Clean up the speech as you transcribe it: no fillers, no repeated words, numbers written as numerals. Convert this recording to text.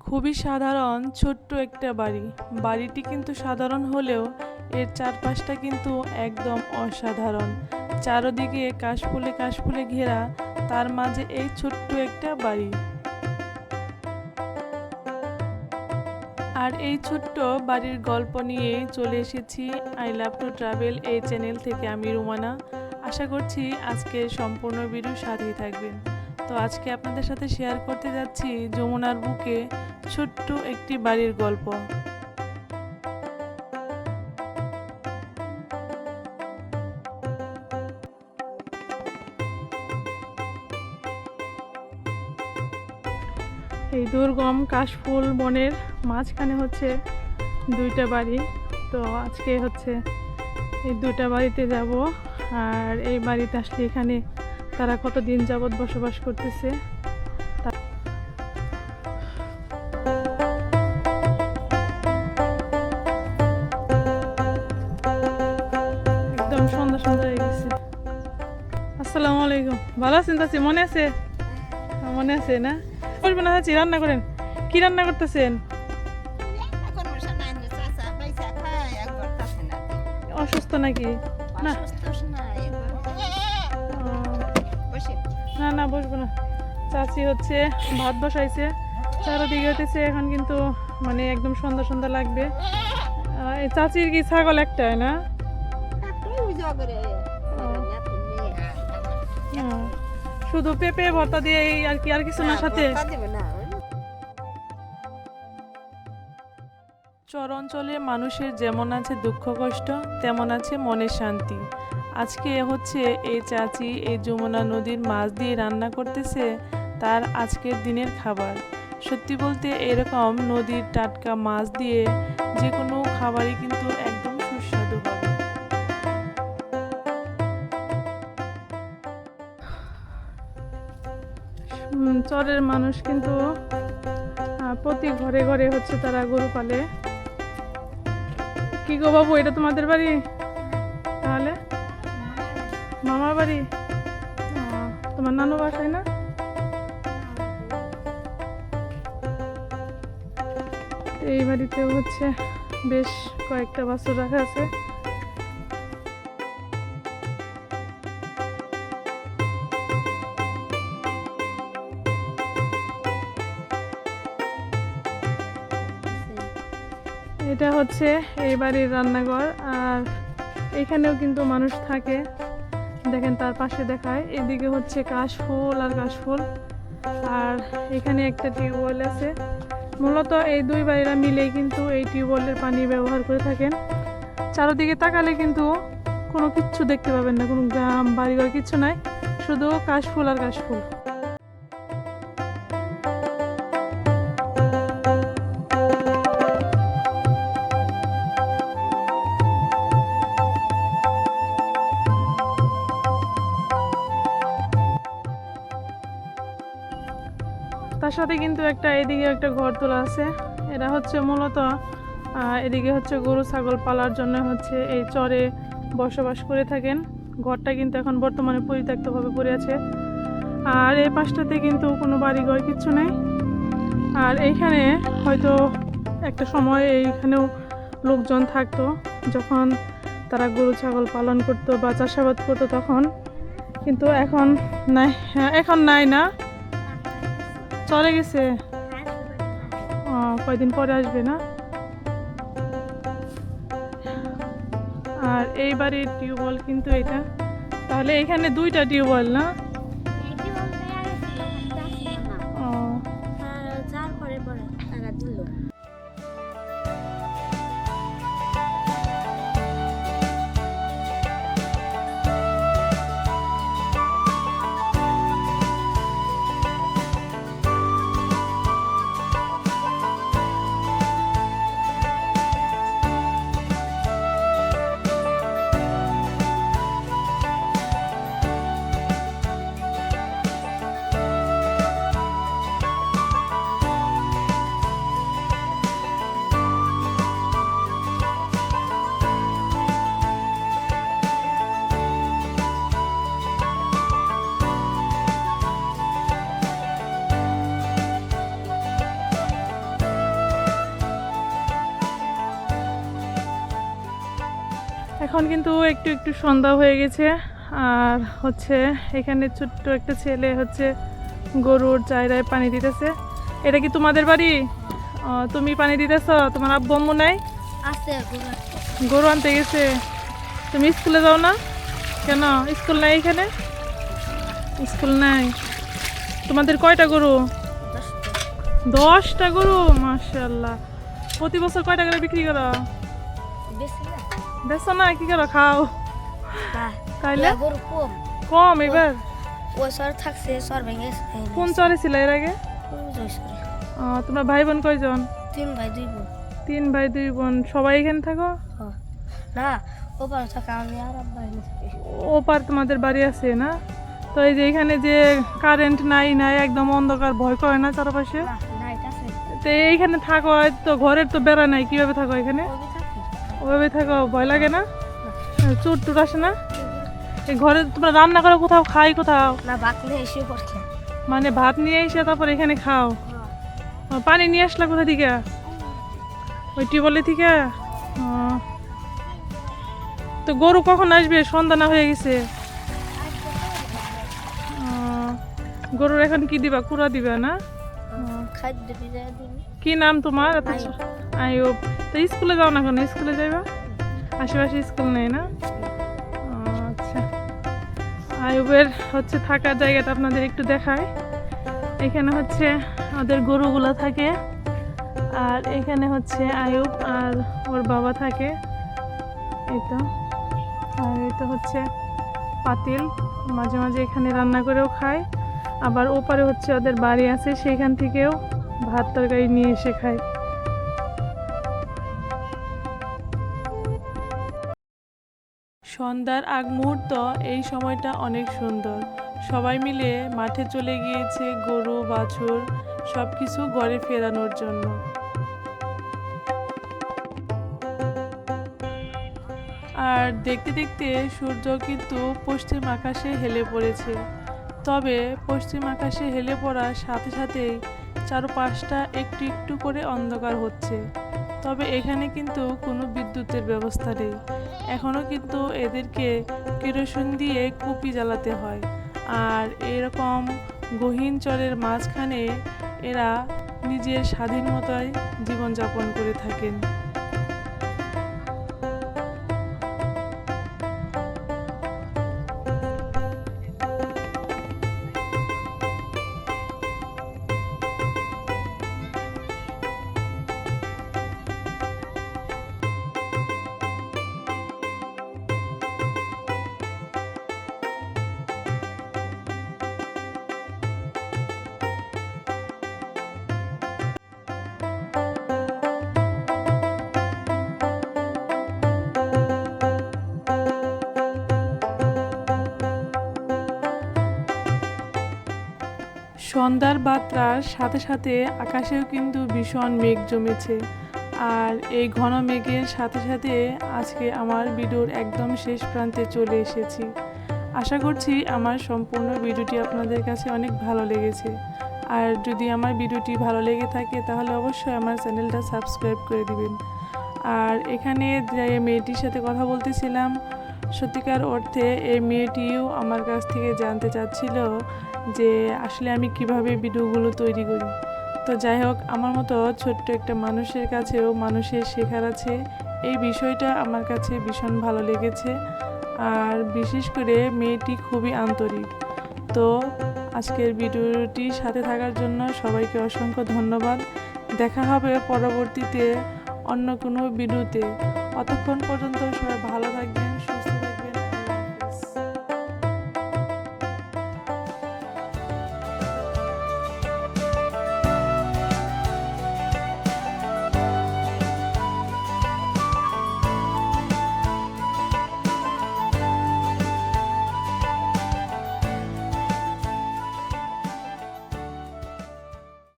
খুবই সাধারণ ছোট্ট একটা বাড়ি। বাড়িটি কিন্তু সাধারণ হলেও এর চারপাশটা কিন্তু একদম অসাধারণ। চারদিকে কাশফুলে কাশফুলে ঘেরা, তার মাঝে এই ছোট্ট একটা বাড়ি। আর এই ছোট্ট বাড়ির গল্প নিয়ে চলে এসেছি আই লাভ টু ট্রাভেল এই চ্যানেল থেকে। আমি রুমানা। আশা করছি আজকে সম্পূর্ণ ভিডিও সাথেই থাকবেন। তো আজকে আপনাদের সাথে শেয়ার করতে যাচ্ছি যমুনার বুকে ছোট্ট একটি বাড়ির গল্প। এই দুর্গম কাশফুল বনের মাঝখানে হচ্ছে দুইটা বাড়ি। তো আজকে হচ্ছে এই দুইটা বাড়িতে যাব। আর এই বাড়িতে আসলে এখানে তারা কতদিন যাবৎ বসবাস করতেছে। একদম সন্ধ্যা সন্ধ্যা হয়ে গেছে। আসসালামু আলাইকুম। ভালো আছেন চাচি? মনে আছে? মনে আছে না? বলবেন না চাচি, রান্না করেন। কি রান্না করতেছেন? অসুস্থ নাকি? না না না, বসবো না। চাচি হচ্ছে ভাত বসাইছে, চারদিকে হতেছে। এখন কিন্তু মানে একদম সন্ধ্যা সন্ধ্যা লাগবে। এই চাচির কি ছাগল একটাই না? শুধু পেঁপে ভর্তা দিয়ে এই আর কি, আর কিছু না সাথে? চর অঞ্চলের মানুষের যেমন আছে দুঃখ কষ্ট, তেমন আছে মনের শান্তি। আজকে হচ্ছে এই চাচি এই যমুনা নদীর মাছ দিয়ে রান্না করতেছে তার আজকের দিনের খাবার। সত্যি বলতে এরকম নদীর টাটকা মাছ দিয়ে যে কোনো খাবারই কিন্তু একদম সুস্বাদু হবে। চরের মানুষ কিন্তু প্রতি ঘরে ঘরে হচ্ছে তারা গরু পালে। কি গো বাবু, এটা তোমাদের বাড়ি? তাহলে মামার বাড়ি? তোমার নানু বাসায় না? এই বাড়িতে হচ্ছে বেশ কয়েকটা বাছুর রাখা আছে। এটা হচ্ছে এই বাড়ির রান্নাঘর। আর এখানেও কিন্তু মানুষ থাকে, দেখেন তার পাশে দেখায়। এদিকে হচ্ছে কাশফুল আর কাশফুল। আর এখানে একটা টিউবওয়েল আছে। মূলত এই দুই বাড়িরা মিলেই কিন্তু এই টিউবওয়েলের পানি ব্যবহার করে থাকেন। চারদিকে তাকালে কিন্তু কোনো কিচ্ছু দেখতে পাবেন না, কোনো গ্রাম বাড়িঘর কিচ্ছু নাই, শুধু কাশফুল আর কাশফুল। তার সাথে কিন্তু একটা এদিকে একটা ঘর তোলা আছে। এরা হচ্ছে মূলত এদিকে হচ্ছে গরু ছাগল পালার জন্য হচ্ছে এই চরে বসবাস করে থাকেন। ঘরটা কিন্তু এখন বর্তমানে পরিত্যক্তভাবে পড়ে আছে। আর এই পাশটাতে কিন্তু কোনো বাড়িঘর কিচ্ছু নেই। আর এইখানে হয়তো একটা সময় এইখানেও লোকজন থাকতো, যখন তারা গরু ছাগল পালন করতো বা চাষাবাদ করতো তখন। কিন্তু এখন নাই। এখন নাই না, চলে গেছে। কয়দিন পরে আসবে না? আর এই বাড়ির টিউবওয়েল কিন্তু এটা। তাহলে এখানে দুইটা টিউবওয়েল না? এখন কিন্তু একটু একটু সন্ধ্যা হয়ে গেছে। আর হচ্ছে এখানে ছোট্ট একটা ছেলে হচ্ছে গরুর চাইরায় পানি দিতেছে। এটা কি তোমাদের বাড়ি? তুমি পানি দিতেছ? তোমার আব্বু আম্মু নাই? আছে গরু আনতে গেছে। তুমি স্কুলে যাও না কেন? স্কুল নাই এখানে? স্কুল নাই। তোমাদের কয়টা গরু? 10টা গরু, মাশাআল্লাহ। প্রতি বছর কয়টা করে বিক্রি করো? বেশি না বেচো না, কি করো? খাও তাইলে? গরু কম কম এবার? ওই সর থাকছে সর ভেঙে কোন চরে ছিল এর আগে? তোমার ভাই বোন কয়জন? 3 ভাই 2 বোন। 3 ভাই 2 বোন। সবাই এখানে থাকো? না ওপার থাকা আমি আর আব্বা এনে থাকি। ওপার তোমাদের বাড়ি আছে না? তো এই যে এখানে যে কারেন্ট নাই নাই একদম অন্ধকার, ভয় করে না চারপাশে? না নাইট আছে তো এইখানে থাকো, তো ঘরের তো বেড়া নাই, কিভাবে থাকো এখানে? ওই থাকি ওভাবে থাকো, ভয় লাগে না? চোর টুর আসে না? এই ঘরে তোমরা রান্না করো কোথাও, খাই কোথাও? না ভাত নিয়ে এসে পড়ছে মানে ভাত নিয়ে এসে তারপর এখানে খাও? পানি নিয়ে আসলা কোথা থেকে? ওই টিউবওয়েল থেকে? তো গরু কখন আসবে? সন্ধ্যা না হয়ে গেছে? গরুর এখন কি দিবা? কুড়া দিবা না? খাদ্য বিজয় দিন। কি নাম তোমার? আয়ুব। তো স্কুলে যাও না? কেন স্কুলে যাইবা? আশেপাশে স্কুল নেই না? আচ্ছা। আয়ুবের হচ্ছে থাকার জায়গাটা আপনাদের একটু দেখায়। এখানে হচ্ছে ওদের গরুগুলো থাকে, আর এখানে হচ্ছে আয়ুব আর ওর বাবা থাকে। এই তো। আর এটা হচ্ছে পাতিল, মাঝে মাঝে এখানে রান্না করেও খায়। আবার ওপারে হচ্ছে ওদের বাড়ি আছে, সেখান থেকেও ভাত তরকারি নিয়ে এসে খায়। সন্ধ্যার আগ মুহূর্ত, এই সময়টা অনেক সুন্দর। সবাই মিলে মাঠে চলে গিয়েছে গরু বাছুর সব কিছু ঘরে ফেরানোর জন্য। আর দেখতে দেখতে সূর্য কিন্তু পশ্চিম আকাশে হেলে পড়েছে। তবে পশ্চিম আকাশে হেলে পড়ার সাথে সাথেই চারপাশটা একটু একটু করে অন্ধকার হচ্ছে। তবে এখানে কিন্তু কোনো বিদ্যুতের ব্যবস্থা নেই। এখনও কিন্তু এদেরকে কেরোসিন দিয়ে কুপি জ্বালাতে হয়। আর এরকম গহীন চরের মাঝখানে এরা নিজের স্বাধীন মতোই জীবনযাপন করে থাকেন। সন্ধ্যার বার্তার সাথে সাথে আকাশেও কিন্তু ভীষণ মেঘ জমেছে। আর এই ঘন মেঘের সাথে সাথে আজকে আমার ভিডিওর একদম শেষ প্রান্তে চলে এসেছি। আশা করছি আমার সম্পূর্ণ ভিডিওটি আপনাদের কাছে অনেক ভালো লেগেছে। আর যদি আমার ভিডিওটি ভালো লেগে থাকে তাহলে অবশ্যই আমার চ্যানেলটা সাবস্ক্রাইব করে দিবেন। আর এখানে যে মেয়েটির সাথে কথা বলতেছিলাম, সত্যিকার অর্থে এই মেয়েটিও আমার কাছ থেকে জানতে চাচ্ছিল যে আসলে আমি কিভাবে ভিডিওগুলো তৈরি করি। তো যাই হোক, আমার মতো ছোট্ট একটা মানুষের কাছেও মানুষের শেখার আছে, এই বিষয়টা আমার কাছে ভীষণ ভালো লেগেছে। আর বিশেষ করে মেয়েটি খুবই আন্তরিক। তো আজকের ভিডিওটির সাথে থাকার জন্য সবাইকে অসংখ্য ধন্যবাদ। দেখা হবে পরবর্তীতে অন্য কোনো ভিডিওতে। অতক্ষণ পর্যন্ত সবাই ভালো থাকবেন।